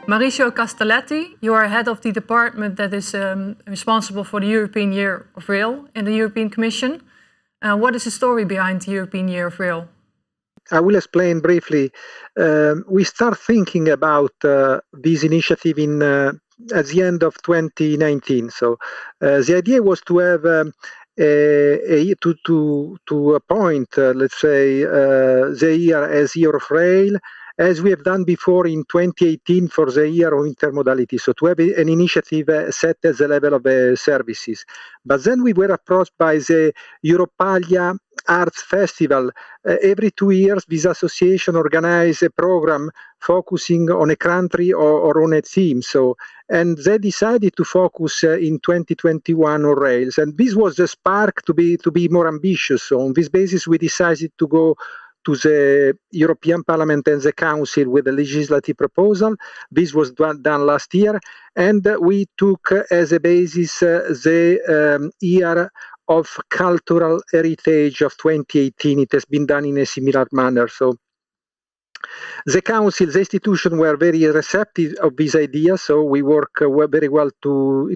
Maurizio Castelletti, you are head of the department that is responsible for the European Year of Rail in the European Commission. What is the story behind the European Year of Rail? I will explain briefly. We start thinking about this initiative at the end of 2019. So the idea was to have to appoint, let's say, the year as Year of Rail, as we have done before in 2018 for the Year of Intermodality. So to have an initiative set at the level of services. But then we were approached by the Europalia Arts Festival. Every 2 years, this association organizes a program focusing on a country or on a theme. And they decided to focus in 2021 on rails. And this was the spark to be more ambitious. So on this basis, we decided to go to the European Parliament and the Council with a legislative proposal. This was done last year. And we took as a basis the year of cultural heritage of 2018. It has been done in a similar manner. So the council, the institution were very receptive of this idea, so we work very well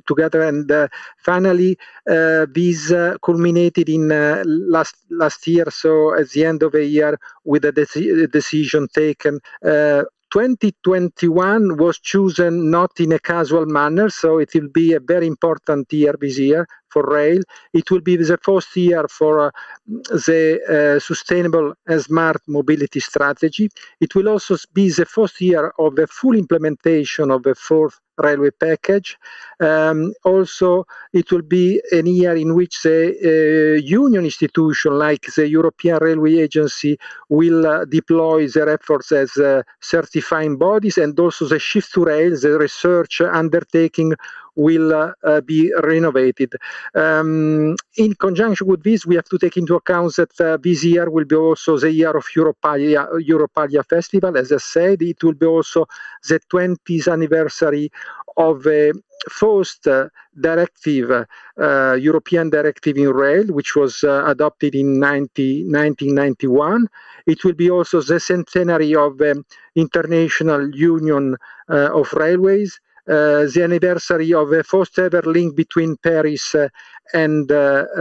together. And finally, this culminated in last year, so at the end of the year, with a decision taken. 2021 was chosen not in a casual manner, so it will be a very important year this year for rail. It will be the first year for the sustainable and smart mobility strategy. It will also be the first year of the full implementation of the fourth railway package. Also, it will be a year in which the union institution like the European Railway Agency will deploy their efforts as certifying bodies, and also the shift to rail, the research undertaking, will be renovated. In conjunction with this, we have to take into account that this year will be also the year of Europalia Festival. As I said, it will be also the 20th anniversary of the first directive, European directive in rail, which was adopted in 1991. It will be also the centenary of the International Union of Railways, the anniversary of the first ever link between Paris and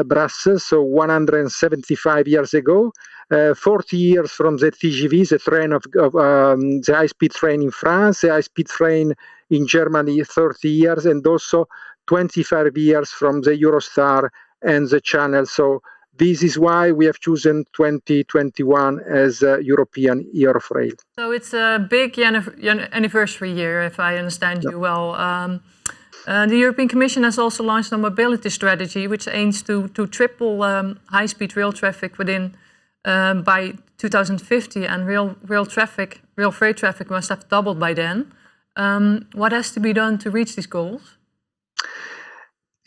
Brussels, so 175 years ago, 40 years from the TGV, the train of the high-speed train in France, the high-speed train in Germany, 30 years, and also 25 years from the Eurostar and the Channel. So this is why we have chosen 2021 as a European Year of Rail. So it's a big anniversary year, if I understand you well. The European Commission has also launched a mobility strategy which aims to triple high-speed rail traffic within by 2050, and rail freight traffic must have doubled by then. What has to be done to reach these goals?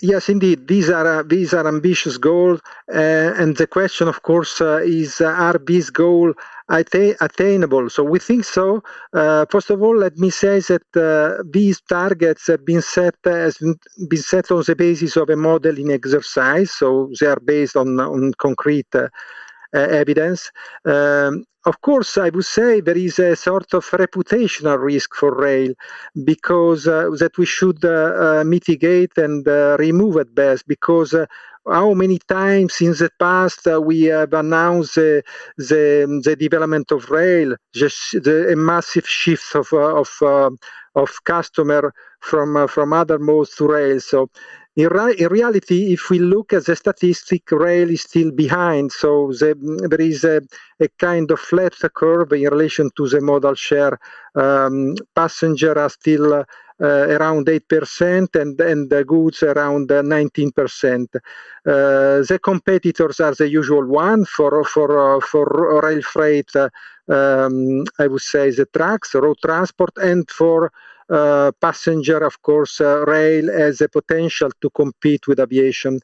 Yes, indeed. These are ambitious goals, and the question, of course, is: are these goals attainable? So we think so. First of all, let me say that these targets have been set on the basis of a modeling exercise. So they are based on concrete evidence. Of course, I would say there is a sort of reputational risk for rail, because that we should mitigate and remove at best, because how many times in the past we have announced the development of rail, a massive shift of customer from other modes to rail. So in reality, if we look at the statistic, rail is still behind. So there is a kind of flat curve in relation to the modal share. Passengers are still around 8%, and the goods around 19%. The competitors are the usual one for rail freight. I would say the trucks, road transport, and for passenger, of course, rail has a potential to compete with aviation.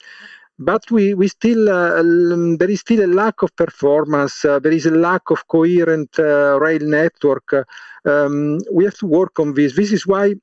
But we still there is still a lack of performance. There is a lack of coherent rail network. We have to work on this. This is why,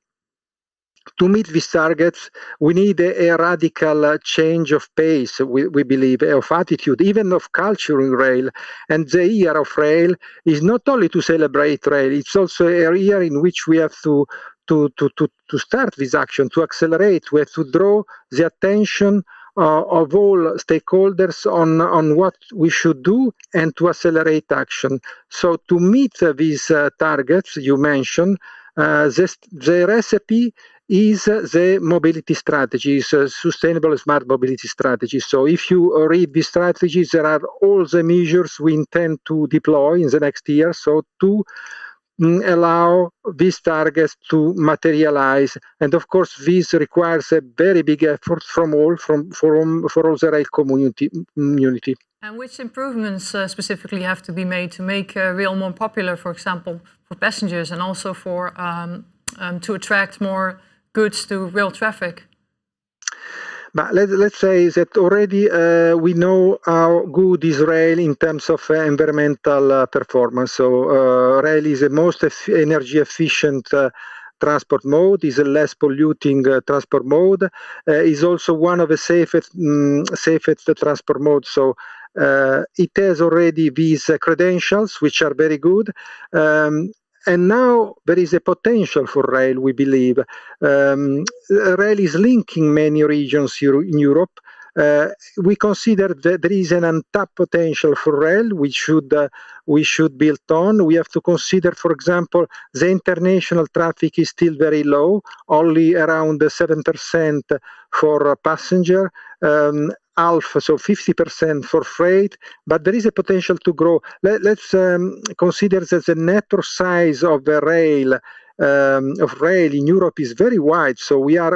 to meet these targets, we need a radical change of pace, we believe, of attitude, even of culture in rail. And the year of rail is not only to celebrate rail, it's also a year in which we have to to start this action, to accelerate. We have to draw the attention of all stakeholders on what we should do and to accelerate action. So to meet these targets you mentioned, the recipe is the mobility strategies, sustainable smart mobility strategy. So if you read these strategies, there are all the measures we intend to deploy in the next year. So to allow these targets to materialize, and of course this requires a very big effort from all the rail community. And which improvements specifically have to be made to make rail more popular, for example, for passengers and also for to attract more goods to rail traffic? But let's say that already we know how good is rail in terms of environmental performance. So rail is the most energy efficient transport mode, is a less polluting transport mode, is also one of the safest transport modes. So it has already these credentials, which are very good. And now there is a potential for rail, we believe. Rail is linking many regions in Europe. We consider that there is an untapped potential for rail we should build on. We have to consider, for example, the international traffic is still very low, only around 7% for passenger. Half, so 50% for freight, but there is a potential to grow. Let's consider that the network size of the rail in Europe is very wide. So we are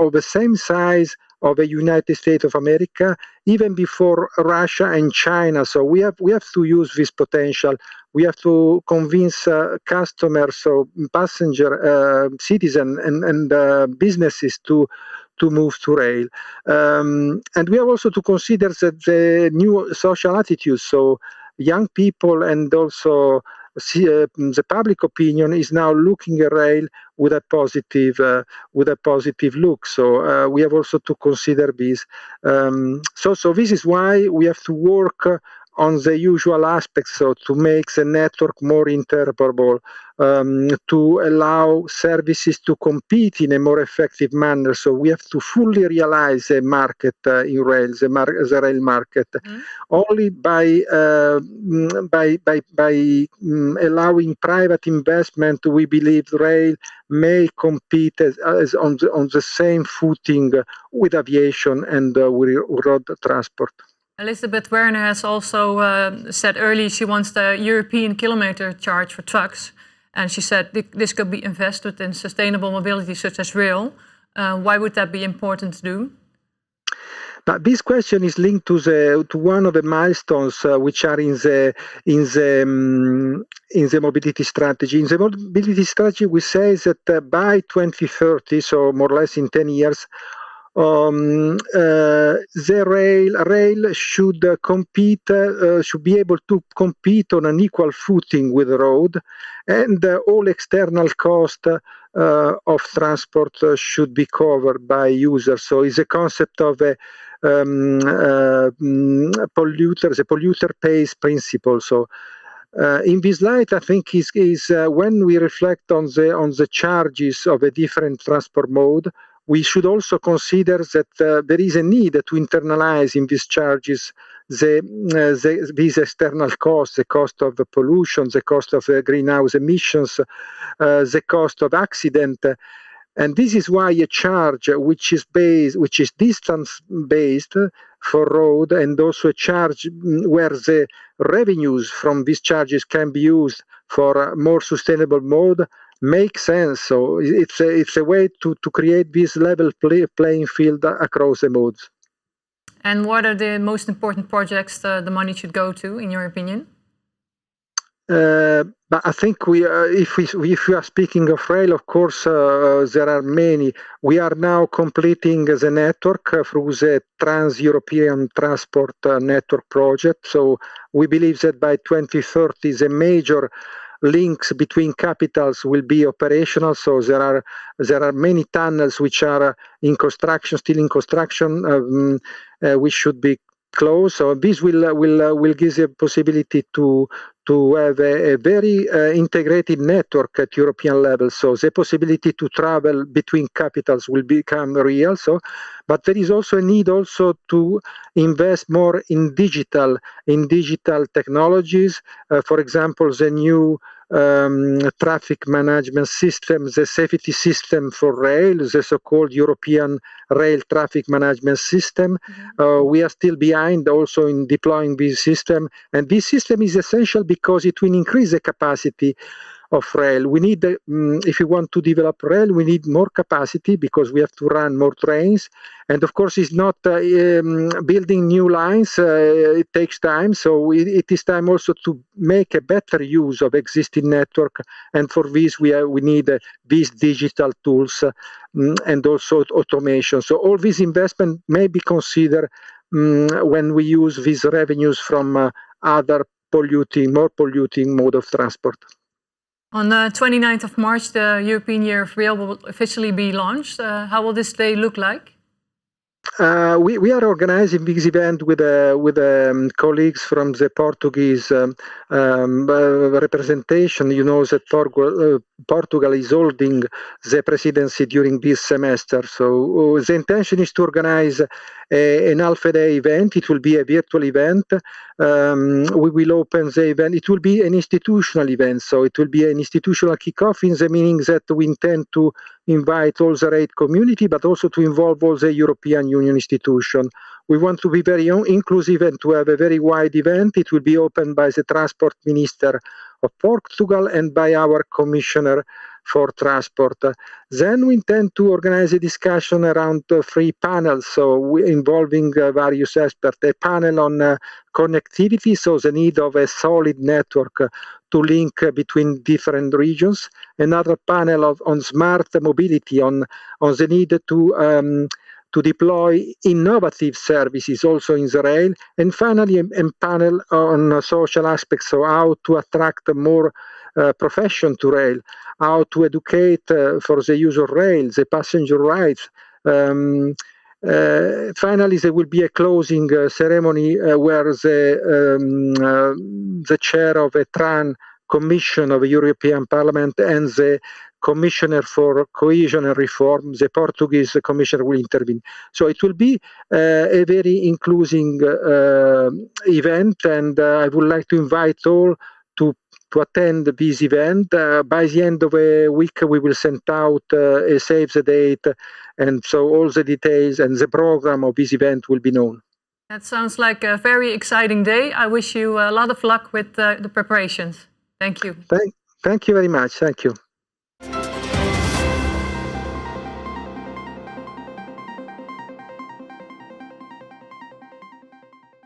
of the same size of the United States of America, even before Russia and China. So we have to use this potential. We have to convince customers, so passenger, citizen, and businesses to move to rail. And we have also to consider that the new social attitudes, so young people and also the public opinion is now looking at rail with a positive look. So we have also to consider this. So this is why we have to work on the usual aspects, so to make the network more interoperable, to allow services to compete in a more effective manner. So we have to fully realize the market in rail, the rail market. Only by allowing private investment, we believe rail may compete as on the same footing with aviation and with road transport. Elizabeth Werner has also said earlier she wants the European kilometer charge for trucks. And she said this could be invested in sustainable mobility such as rail. Why would that be important to do? But this question is linked to one of the milestones which are in the mobility strategy. In the mobility strategy, we say that by 2030, so more or less in 10 years, the rail should compete, should be able to compete on an equal footing with the road, and all external cost of transport should be covered by users. So it's a concept of a polluter pays principle. So in this light, I think is when we reflect on the charges of a different transport mode, we should also consider that there is a need to internalize in these charges these external costs, the cost of the pollution, the cost of greenhouse emissions, the cost of accident. And this is why a charge which is distance-based for road, and also a charge where the revenues from these charges can be used for a more sustainable mode, makes sense. So it's a way to create this level playing field across the modes. And what are the most important projects the money should go to, in your opinion? But I think if we are speaking of rail, of course, there are many. We are now completing the network through the Trans-European Transport Network project. So we believe that by 2030, the major links between capitals will be operational. So there are many tunnels which are in construction, still in construction, which should be close. So this will give the possibility to have a very integrated network at European level. So the possibility to travel between capitals will become real. So, but there is also a need also to invest more in digital technologies. For example, the new traffic management system, the safety system for rail, the so-called European Rail Traffic Management System. We are still behind also in deploying this system, and this system is essential because it will increase the capacity of rail. We need, if you want to develop rail, we need more capacity because we have to run more trains. And of course, it's not building new lines. It takes time. So it is time also to make a better use of existing network. And for this, we need these digital tools and also automation. So all this investment may be considered when we use these revenues from other more polluting mode of transport. On the 29th of March, the European Year of Rail will officially be launched. How will this day look like? We are organizing this event with colleagues from the Portuguese representation. You know that Portugal is holding the presidency during this semester. So the intention is to organize an half-a-day event. It will be a virtual event. We will open the event. It will be an institutional event. So it will be an institutional kickoff in the meaning that we intend to invite all the rail community, but also to involve all the European Union institutions. We want to be very inclusive and to have a very wide event. It will be opened by the Transport Minister of Portugal and by our Commissioner for Transport. Then we intend to organize a discussion around 3 panels, so involving various experts. A panel on connectivity, so the need of a solid network to link between different regions. Another panel on smart mobility, on the need to deploy innovative services also in the rail. And finally, a panel on social aspects, so how to attract more profession to rail, how to educate for the use of rail, the passenger rights. Finally, there will be a closing ceremony where the chair of a TRAN Commission of the European Parliament and the Commissioner for Cohesion and Reform, the Portuguese Commissioner, will intervene. So it will be a very inclusive event, and I would like to invite all to attend this event. By the end of a week, we will send out a save the date, and so all the details and the program of this event will be known. That sounds like a very exciting day. I wish you a lot of luck with the preparations. Thank you. Thank you very much. Thank you.